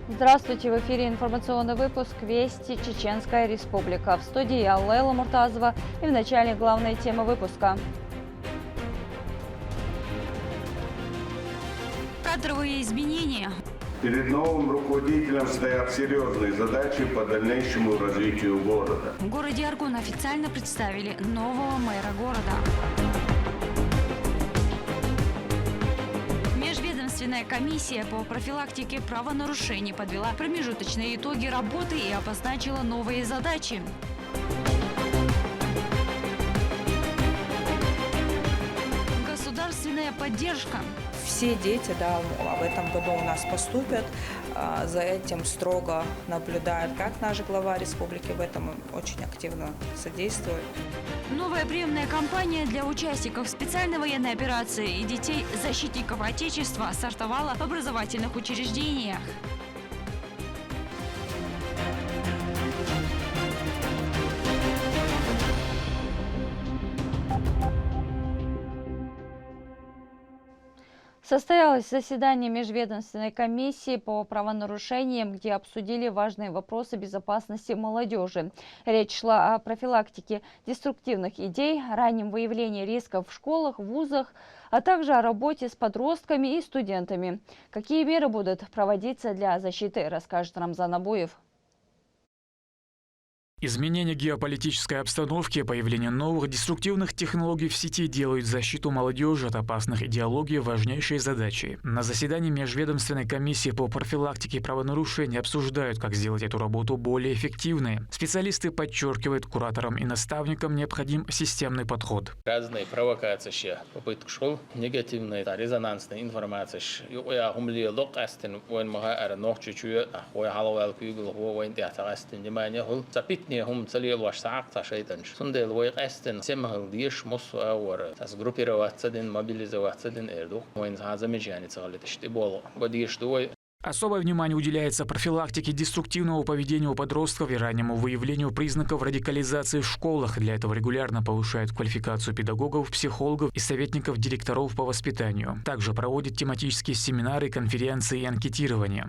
Здравствуйте, в эфире информационный выпуск «Вести. Чеченская Республика». В студии я, Лейла Муртазова, и в начале главной темы выпуска. Кадровые изменения. Перед новым руководителем стоят серьезные задачи по дальнейшему развитию города. В городе Аргун официально представили нового мэра города. Межведомственная комиссия по профилактике правонарушений подвела промежуточные итоги работы и обозначила новые задачи. Государственная поддержка. Все дети, в этом году у нас поступят. За этим строго наблюдает как наш глава республики, в этом очень активно содействует. Новая приемная кампания для участников специальной военной операции и детей защитников Отечества стартовала в образовательных учреждениях. Состоялось заседание Межведомственной комиссии по правонарушениям, где обсудили важные вопросы безопасности молодежи. Речь шла о профилактике деструктивных идей, раннем выявлении рисков в школах, вузах, а также о работе с подростками и студентами. Какие меры будут проводиться для защиты, расскажет Рамзан Абуев. Изменение геополитической обстановки и появление новых деструктивных технологий в сети делают защиту молодежи от опасных идеологий важнейшей задачей. На заседании Межведомственной комиссии по профилактике правонарушений обсуждают, как сделать эту работу более эффективной. Специалисты подчеркивают, кураторам и наставникам необходим системный подход. Разные провокации, попытки школ, негативная резонансная информация, هم تلي الوشتاق تشيدنش سندل ويقستن سمه ديش مص اور تاس группировать цедин мобилизовать цедин эрду وين هذا مجاني تغلطش تبول بديش دوي. Особое внимание уделяется профилактике деструктивного поведения у подростков и раннему выявлению признаков радикализации в школах. Для этого регулярно повышают квалификацию педагогов, психологов и советников директоров по воспитанию. Также проводят тематические семинары, конференции и анкетирование.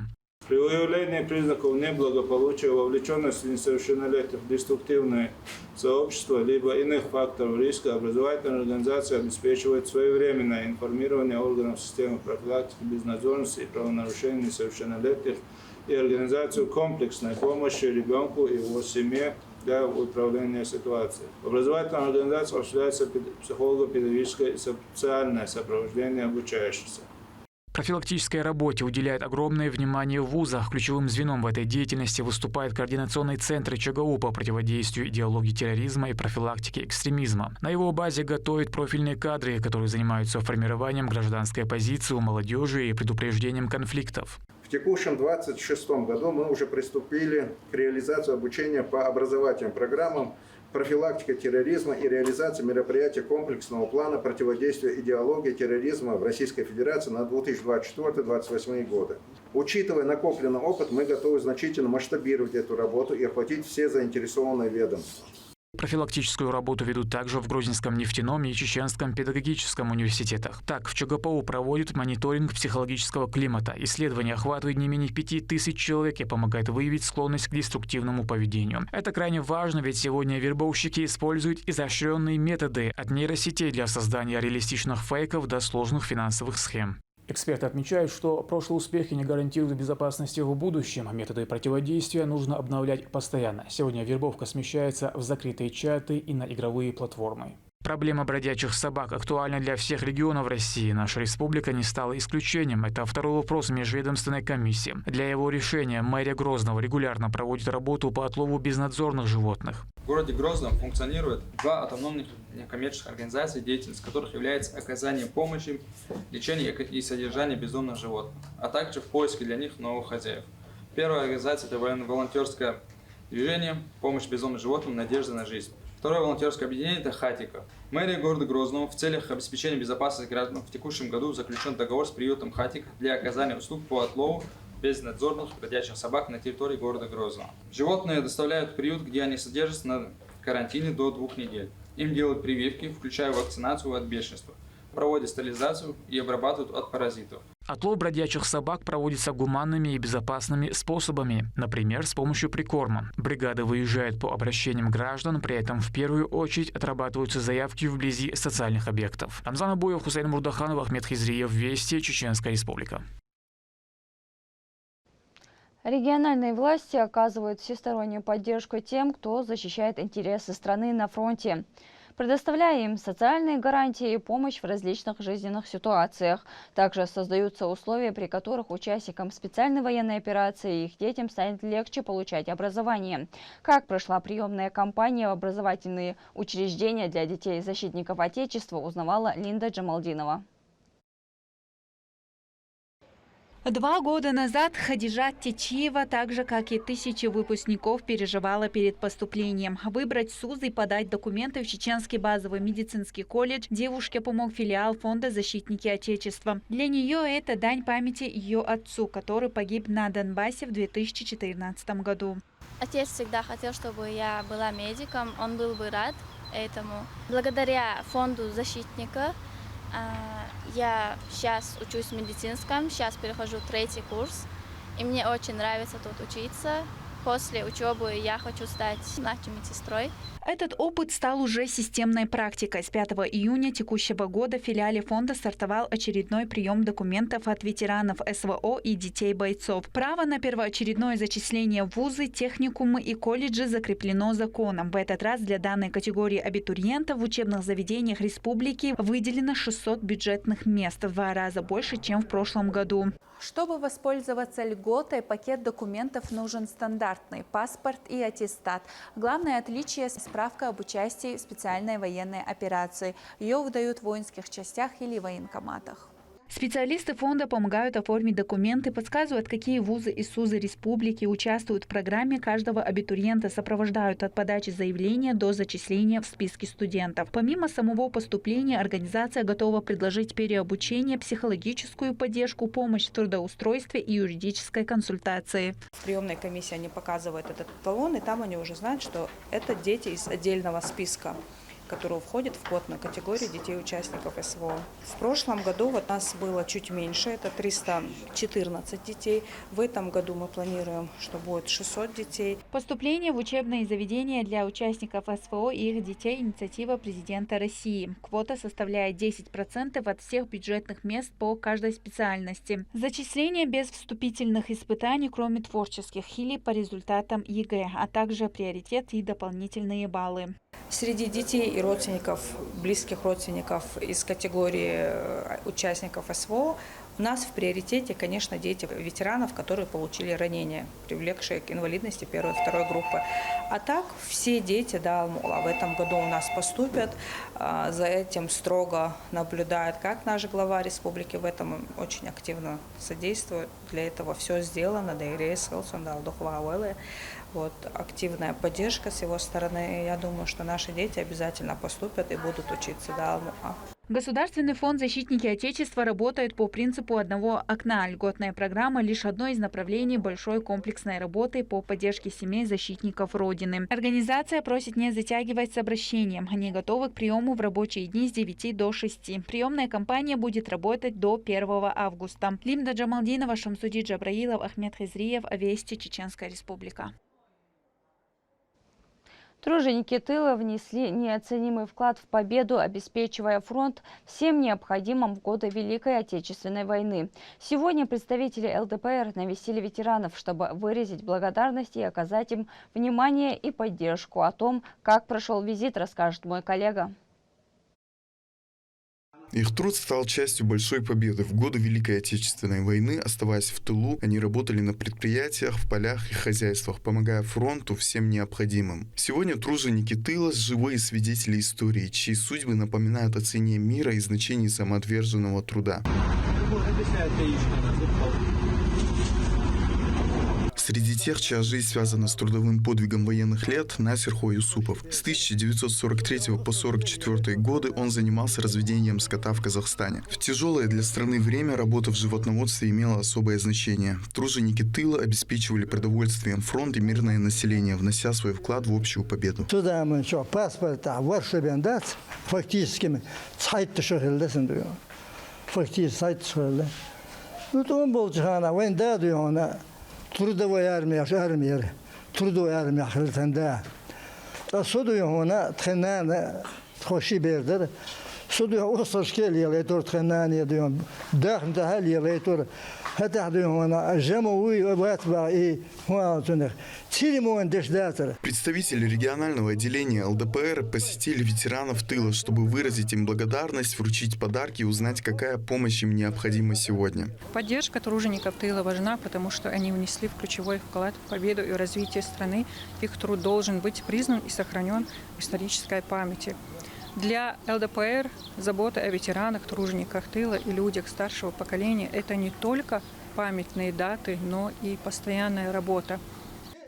При выявлении признаков неблагополучия, вовлеченности несовершеннолетних в деструктивное сообщество, либо иных факторов риска, образовательная организация обеспечивает своевременное информирование органов системы профилактики безнадзорности и правонарушений несовершеннолетних и организацию комплексной помощи ребенку и его семье для управления ситуацией. В образовательной организации осуществляется психолого-педагогическое и социальное сопровождение обучающихся. Профилактической работе уделяет огромное внимание в вузах. Ключевым звеном в этой деятельности выступает Координационный центр ЧГУ по противодействию идеологии терроризма и профилактике экстремизма. На его базе готовят профильные кадры, которые занимаются формированием гражданской позиции у молодежи и предупреждением конфликтов. В текущем 2026 году мы уже приступили к реализации обучения по образовательным программам профилактика терроризма и реализация мероприятий комплексного плана противодействия идеологии терроризма в Российской Федерации на 2024-2028 годы. Учитывая накопленный опыт, мы готовы значительно масштабировать эту работу и охватить все заинтересованные ведомства. Профилактическую работу ведут также в Грозненском нефтяном и Чеченском педагогическом университетах. Так, в ЧГПУ проводят мониторинг психологического климата. Исследование охватывает не менее 5000 человек и помогает выявить склонность к деструктивному поведению. Это крайне важно, ведь сегодня вербовщики используют изощренные методы от нейросетей для создания реалистичных фейков до сложных финансовых схем. Эксперты отмечают, что прошлые успехи не гарантируют безопасности в будущем. Методы противодействия нужно обновлять постоянно. Сегодня вербовка смещается в закрытые чаты и на игровые платформы. Проблема бродячих собак актуальна для всех регионов России. Наша республика не стала исключением. Это второй вопрос Межведомственной комиссии. Для его решения мэрия Грозного регулярно проводит работу по отлову безнадзорных животных. В городе Грозном функционирует 2 автономных некоммерческих организаций, деятельность которых является оказанием помощи, лечения и содержания бездомных животных, а также в поиске для них новых хозяев. Первая организация – это волонтерское движение «Помощь бездомным животным. Надежда на жизнь». Второе волонтерское объединение – это «Хатика». Мэрия города Грозного в целях обеспечения безопасности граждан в текущем году заключен договор с приютом «Хатика» для оказания услуг по отлову безнадзорных бродячих собак на территории города Грозного. Животные доставляют в приют, где они содержатся на карантине до 2 недель. Им делают прививки, включая вакцинацию от бешенства. проводят стерилизацию и обрабатывают от паразитов. Отлов бродячих собак проводится гуманными и безопасными способами, например, с помощью прикорма. Бригады выезжают по обращениям граждан, при этом в первую очередь отрабатываются заявки вблизи социальных объектов. Рамзан Абуев, Хусейн Мурдаханов, Ахмед Хизриев, Вести, Чеченская Республика. Региональные власти оказывают всестороннюю поддержку тем, кто защищает интересы страны на фронте, предоставляя им социальные гарантии и помощь в различных жизненных ситуациях. Также создаются условия, при которых участникам специальной военной операции и их детям станет легче получать образование. Как прошла приемная кампания в образовательные учреждения для детей защитников Отечества, узнавала Линда Джамалдинова. 2 года назад Хадижат Течиева, так же как и тысячи выпускников, переживала перед поступлением. Выбрать СУЗ и подать документы в Чеченский базовый медицинский колледж девушке помог филиал фонда «Защитники Отечества». Для нее это дань памяти ее отцу, который погиб на Донбассе в 2014 году. Отец всегда хотел, чтобы я была медиком, он был бы рад этому. Благодаря фонду «Защитника» я сейчас учусь в медицинском, сейчас перехожу в 3-й курс, и мне очень нравится тут учиться. После учебы я хочу стать младшей медсестрой. Этот опыт стал уже системной практикой. С 5 июня текущего года в филиале фонда стартовал очередной прием документов от ветеранов СВО и детей бойцов. Право на первоочередное зачисление в вузы, техникумы и колледжи закреплено законом. В этот раз для данной категории абитуриентов в учебных заведениях республики выделено 600 бюджетных мест, в 2 раза больше, чем в прошлом году. Чтобы воспользоваться льготой, пакет документов нужен стандартный – паспорт и аттестат. Главное отличие – справка об участии в специальной военной операции. Ее выдают в воинских частях или военкоматах. Специалисты фонда помогают оформить документы, подсказывают, какие вузы и СУЗы республики участвуют в программе. Каждого абитуриента сопровождают от подачи заявления до зачисления в списки студентов. Помимо самого поступления, организация готова предложить переобучение, психологическую поддержку, помощь в трудоустройстве и юридической консультации. В приемной комиссии они показывают этот талон, и там они уже знают, что это дети из отдельного списка, которые входят в квотную категорию детей-участников СВО. В прошлом году вот нас было чуть меньше, это 314 детей. В этом году мы планируем, что будет 600 детей. Поступление в учебные заведения для участников СВО и их детей – инициатива президента России. Квота составляет 10% от всех бюджетных мест по каждой специальности. Зачисление без вступительных испытаний, кроме творческих, или по результатам ЕГЭ, а также приоритет и дополнительные баллы. Среди детей и родственников, близких родственников из категории участников СВО у нас в приоритете, конечно, дети ветеранов, которые получили ранения, привлекшие к инвалидности 1 и 2 группы. А так все дети, да, в этом году у нас поступят. За этим строго наблюдает как наш глава республики, в этом очень активно содействует. Для этого все сделано. Вот, активная поддержка с его стороны. Я думаю, что наши дети обязательно поступят и будут учиться. Государственный фонд «Защитники Отечества» работает по принципу одного окна. Льготная программа – лишь одно из направлений большой комплексной работы по поддержке семей защитников Родины. Организация просит не затягивать с обращением. Они готовы к приему в рабочие дни с 9 до 6. Приемная кампания будет работать до 1 августа. Линда Джамалдинова, Шамсуди Джабраилов, Ахмед Хизриев, Вести, Чеченская Республика. Труженики тыла внесли неоценимый вклад в победу, обеспечивая фронт всем необходимым в годы Великой Отечественной войны. Сегодня представители ЛДПР навестили ветеранов, чтобы выразить благодарность и оказать им внимание и поддержку. О том, как прошел визит, расскажет мой коллега. Их труд стал частью большой победы. В годы Великой Отечественной войны, оставаясь в тылу, они работали на предприятиях, в полях и хозяйствах, помогая фронту всем необходимым. Сегодня труженики тыла – живые свидетели истории, чьи судьбы напоминают о цене мира и значении самоотверженного труда. Среди тех, чья жизнь связана с трудовым подвигом военных лет, Насер Хо-Юсупов. С 1943 по 1944 годы он занимался разведением скота в Казахстане. В тяжелое для страны время работа в животноводстве имела особое значение. Труженики тыла обеспечивали продовольствием фронт и мирное население, внося свой вклад в общую победу. Сюда мы что, паспорт, варшебендат, фактически сайт шахилдесен, фактически сайт шахилдесен. Ну, то он был джана, война, дуяна, трудовая армия, трудовая армия хилтенда. А судуяна, тхенана, хоши бердер. Судуя острашкел елетор тхенани, дуян, дахнта хал елетор. Представители регионального отделения ЛДПР посетили ветеранов тыла, чтобы выразить им благодарность, вручить подарки и узнать, какая помощь им необходима сегодня. Поддержка тружеников тыла важна, потому что они внесли ключевой вклад в победу и развитие страны. Их труд должен быть признан и сохранен в исторической памяти. Для ЛДПР забота о ветеранах, тружениках тыла и людях старшего поколения – это не только памятные даты, но и постоянная работа.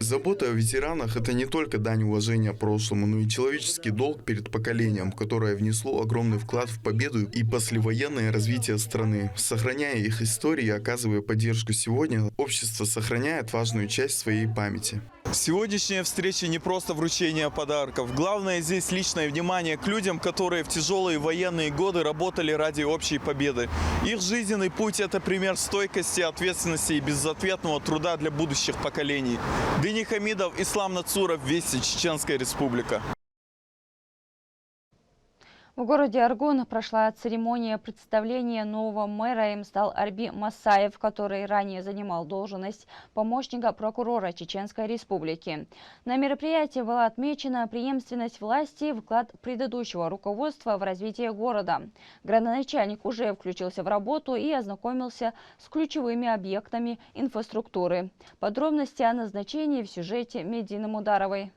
Забота о ветеранах – это не только дань уважения прошлому, но и человеческий долг перед поколением, которое внесло огромный вклад в победу и послевоенное развитие страны. Сохраняя их истории и оказывая поддержку сегодня, общество сохраняет важную часть своей памяти. Сегодняшняя встреча не просто вручение подарков. Главное здесь личное внимание к людям, которые в тяжелые военные годы работали ради общей победы. Их жизненный путь – это пример стойкости, ответственности и безответного труда для будущих поколений. Дени Хамидов, Ислам Нацуров, Вести, Чеченская Республика. В городе Аргун прошла церемония представления нового мэра. Им стал Арби Масаев, который ранее занимал должность помощника прокурора Чеченской Республики. На мероприятии была отмечена преемственность власти и вклад предыдущего руководства в развитие города. Градоначальник уже включился в работу и ознакомился с ключевыми объектами инфраструктуры. Подробности о назначении в сюжете Медины Мударовой.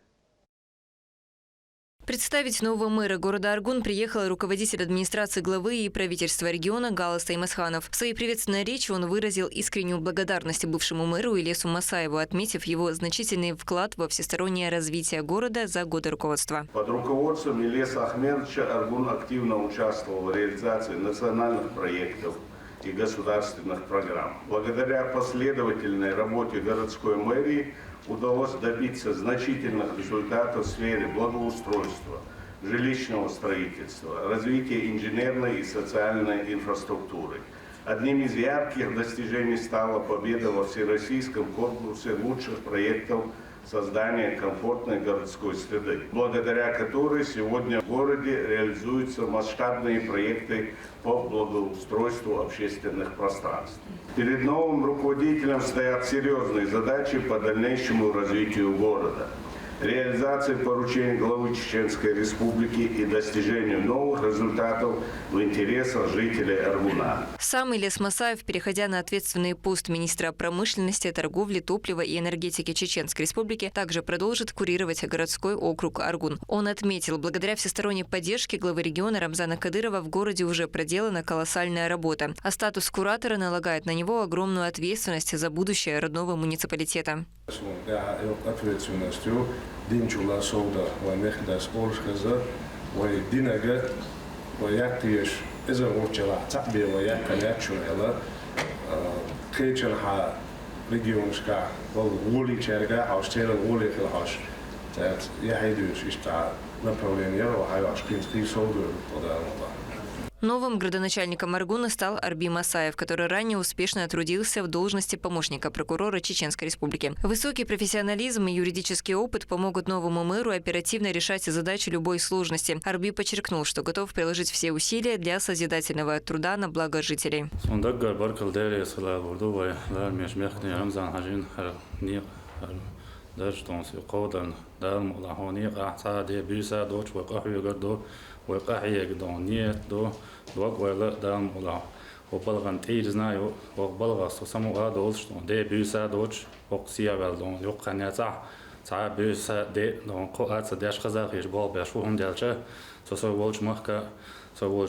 Представить нового мэра города Аргун приехал руководитель администрации главы и правительства региона Галас Таймасханов. В своей приветственной речи он выразил искреннюю благодарность бывшему мэру Ильясу Масаеву, отметив его значительный вклад во всестороннее развитие города за годы руководства. Под руководством Ильяса Ахмедовича Аргун активно участвовал в реализации национальных проектов и государственных программ. Благодаря последовательной работе городской мэрии удалось добиться значительных результатов в сфере благоустройства, жилищного строительства, развития инженерной и социальной инфраструктуры. Одним из ярких достижений стала победа во всероссийском конкурсе лучших проектов создания комфортной городской среды, благодаря которой сегодня в городе реализуются масштабные проекты по благоустройству общественных пространств. Перед новым руководителем стоят серьезные задачи по дальнейшему развитию города, реализации поручений главы Чеченской Республики и достижению новых результатов в интересах жителей Аргуна. Сам Ильяс Масаев, переходя на ответственный пост министра промышленности, торговли, топлива и энергетики Чеченской Республики, также продолжит курировать городской округ Аргун. Он отметил, благодаря всесторонней поддержке главы региона Рамзана Кадырова в городе уже проделана колоссальная работа, а статус куратора налагает на него огромную ответственность за будущее родного муниципалитета. Dinçular solda ve mehdas oluşkazı ve dinage ve yaktiş izin uçala tabi ve yakkanat şunela kıçın ha regionska ve voli çerga hastela voli kılhaş tat yahidus işte Napoleon ve hayvaş kinski solda oda. Новым градоначальником Аргуна стал Арби Масаев, который ранее успешно трудился в должности помощника прокурора Чеченской Республики. Высокий профессионализм и юридический опыт помогут новому мэру оперативно решать задачи любой сложности. Арби подчеркнул, что готов приложить все усилия для созидательного труда на благо жителей. وقاحية قدونية دو وقولا دام ولا وبلغن تيرزنا وبلغ سمو غادولش دي بيسا دوش وقسيا بالدون يقنيا تاع بيسا دي دون قوات داش خزاقيش بول باشوهم دالشا سوسو ولش مخكا В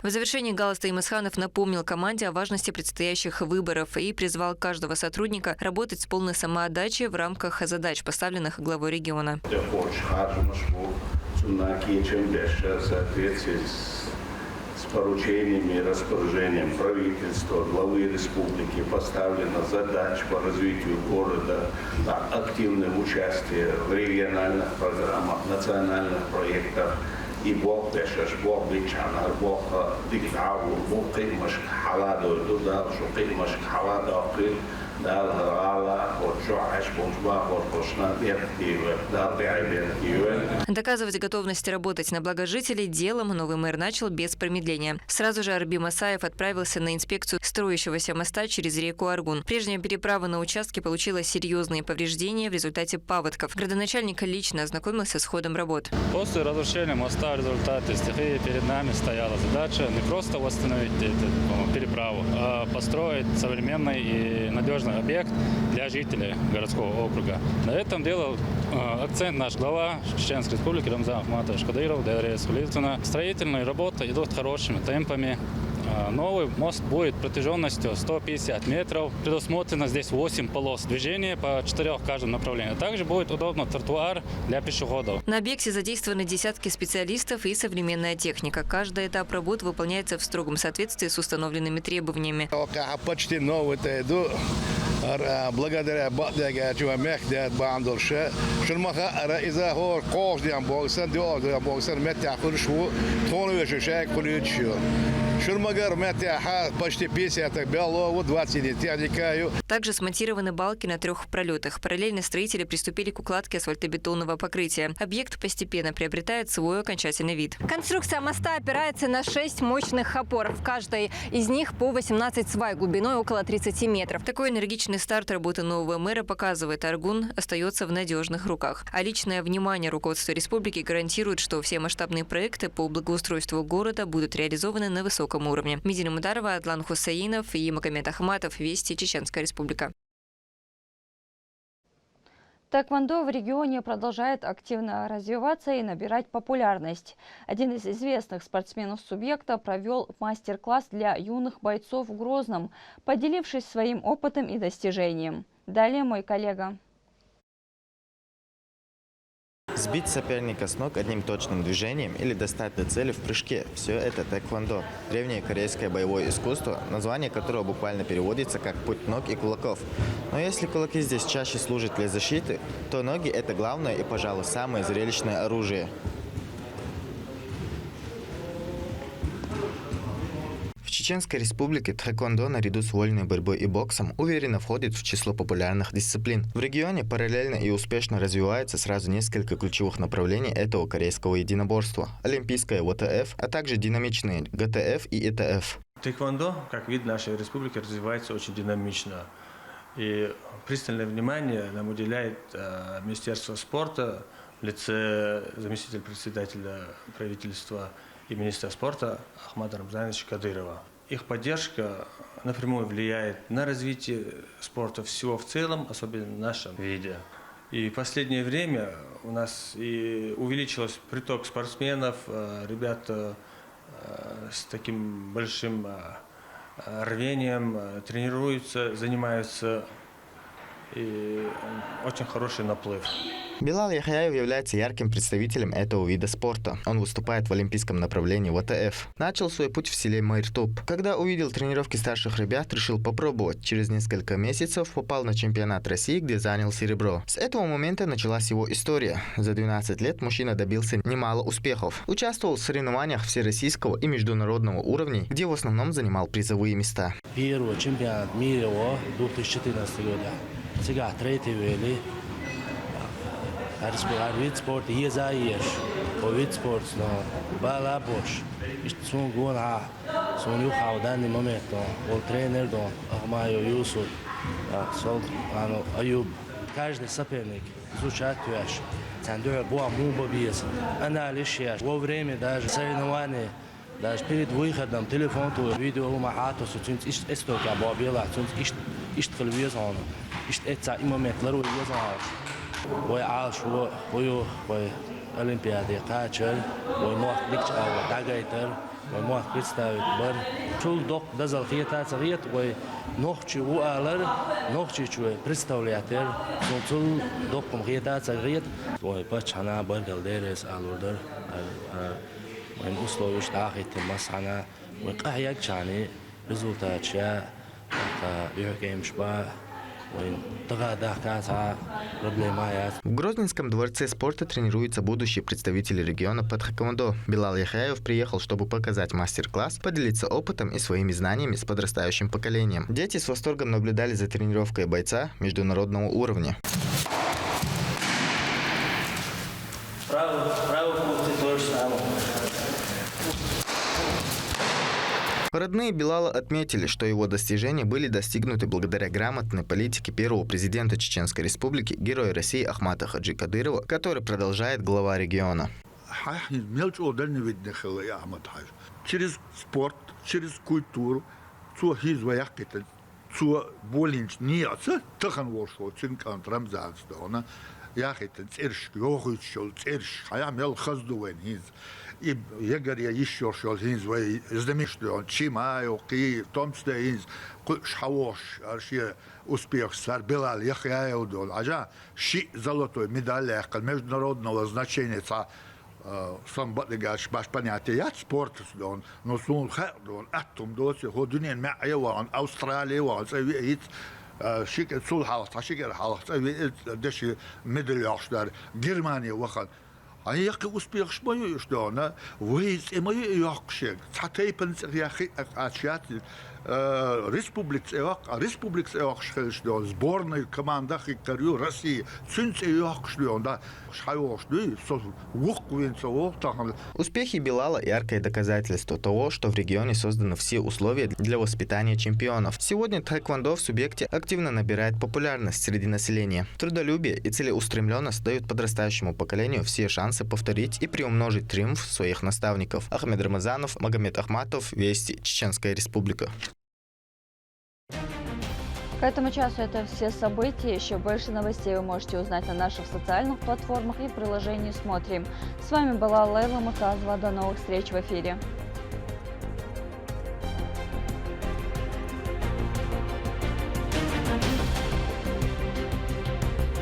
завершении Галаста Имасханов напомнил команде о важности предстоящих выборов и призвал каждого сотрудника работать с полной самоотдачей в рамках задач, поставленных главой региона. С поручениями и распоряжением правительства, главы республики поставлена задача по развитию города, активное участие в региональных программах, национальных проектах. И Бог пешешь, Бог бичанар, Бог дигаву, Бог кимаш халаду, дудал, что кимаш халаду акил, дал гала, вот жуаш, бунжба, вот пошна вертивы, дал вертивы. Доказывать готовность работать на благо жителей делом новый мэр начал без промедления. Сразу же Арби Масаев отправился на инспекцию строящегося моста через реку Аргун. Прежняя переправа на участке получила серьезные повреждения в результате паводков. Градоначальник лично ознакомился с ходом работ. После разрушения моста в результате стихии перед нами стояла задача не просто восстановить эту переправу, а построить современный и надежный объект для жителей городского округа. На этом делал акцент наш глава Чеченской Республики Рамзан Ахматович Кадыров. Строительные работы идут хорошими темпами. Новый мост будет протяженностью 150 метров. Предусмотрено здесь 8 полос движения по 4 в каждом направлении. Также будет удобно тротуар для пешеходов. На объекте задействованы десятки специалистов и современная техника. Каждый этап работ выполняется в строгом соответствии с установленными требованиями. Почти новый благодаря почти 50 белого, 20 техникаю. Также смонтированы балки на 3 пролетах. Параллельно строители приступили к укладке асфальтобетонного покрытия. Объект постепенно приобретает свой окончательный вид. Конструкция моста опирается на 6 мощных опор. В каждой из них по 18 свай глубиной около 30 метров. Такой энергичный старт работы нового мэра показывает, Аргун остается в надежных руках. А личное внимание руководства республики гарантирует, что все масштабные проекты по благоустройству города будут реализованы на высоком уровне. Медина Мударова, Адлан Хусаинов и Магомед Ахматов. Вести, Чеченская Республика. Тэквондо в регионе продолжает активно развиваться и набирать популярность. Один из известных спортсменов субъекта провел мастер-класс для юных бойцов в Грозном, поделившись своим опытом и достижением. Далее мой коллега. Сбить соперника с ног одним точным движением или достать до цели в прыжке – все это тэквондо. Древнее корейское боевое искусство, название которого буквально переводится как «путь ног и кулаков». Но если кулаки здесь чаще служат для защиты, то ноги – это главное и, пожалуй, самое зрелищное оружие. В Чеченской Республике тэквондо наряду с вольной борьбой и боксом уверенно входит в число популярных дисциплин. В регионе параллельно и успешно развивается сразу несколько ключевых направлений этого корейского единоборства – олимпийское ВТФ, а также динамичные ГТФ и ИТФ. Тэквондо, как вид нашей республики, развивается очень динамично. И пристальное внимание нам уделяет Министерство спорта в лице заместителя председателя правительства и министра спорта Ахмада Рамзановича Кадырова. Их поддержка напрямую влияет на развитие спорта всего в целом, особенно в нашем виде. И в последнее время у нас и увеличился приток спортсменов, ребята с таким большим рвением тренируются, занимаются, и очень хороший наплыв. Билал Яхяев является ярким представителем этого вида спорта. Он выступает в олимпийском направлении ВТФ. Начал свой путь в селе Майртуп. Когда увидел тренировки старших ребят, решил попробовать. Через несколько месяцев попал на чемпионат России, где занял серебро. С этого момента началась его история. За 12 лет мужчина добился немало успехов. Участвовал в соревнованиях всероссийского и международного уровней, где в основном занимал призовые места. Первый чемпионат мира 2014 года. Сега третий вели. Вид спорта езаеш, по вид спорта, но балабош. Сон гона, сон юхал в данный момент, он тренер, Ахмаю Юсуф, Аюб. Каждый соперник изучает твояш. Цандуя буа муба биес. Анализ во время даже соревнований. Даже перед выходом телефон твой видео умахату, сутинц история бабила, сутинц иштхалвизон, иштеца и момент лару езаеш. Ой, алш, ой, олимпиады качер, ой мох дикча дагайтер, ой мох представить бар. Чул док дазал хиятаца хият, ой нохчи уалар, нохчи чуе представлятер, чул доком хиятаца хият, ой пачана бар галдерес алурдер, ой условиш дахит масана, ой кахяк чани результатча, юхкемшба. В Грозненском дворце спорта тренируются будущие представители региона по тхэквондо. Билал Яхяев приехал, чтобы показать мастер-класс, поделиться опытом и своими знаниями с подрастающим поколением. Дети с восторгом наблюдали за тренировкой бойца международного уровня. Родные Билала отметили, что его достижения были достигнуты благодаря грамотной политике первого президента Чеченской Республики, героя России Ахмата Хаджи Кадырова, который продолжает глава региона. Через спорт, через культуру, и егоря еще шел хинз вой издамишло чимаю ки томсте хинз шхавош арши успех сар Билал Яхяев дол ажа ши золотой медаль международного значения ца сам батлигаш баш понятие спорт дон но сун ходон атом досе ходунен маеван Австралия ван савит шикет сул халт шикет халт деши медальяшдар Германия вахан а як успех шмою что она выйдет и мою якшек цатейпен яхи ачат республик что сборной команда хикарю России цинц якшлю да шайошды Успехи Билала – яркое доказательство того, что в регионе созданы все условия для воспитания чемпионов. Сегодня тхэквондо в субъекте активно набирает популярность среди населения. Трудолюбие и целеустремленность дают подрастающему поколению все шансы повторить и приумножить триумф своих наставников. Ахмед Рамазанов, Магомед Ахматов, Вести, Чеченская Республика. К этому часу это все события. Еще больше новостей вы можете узнать на наших социальных платформах и приложении «Смотрим». С вами была Лейла Маказова. До новых встреч в эфире.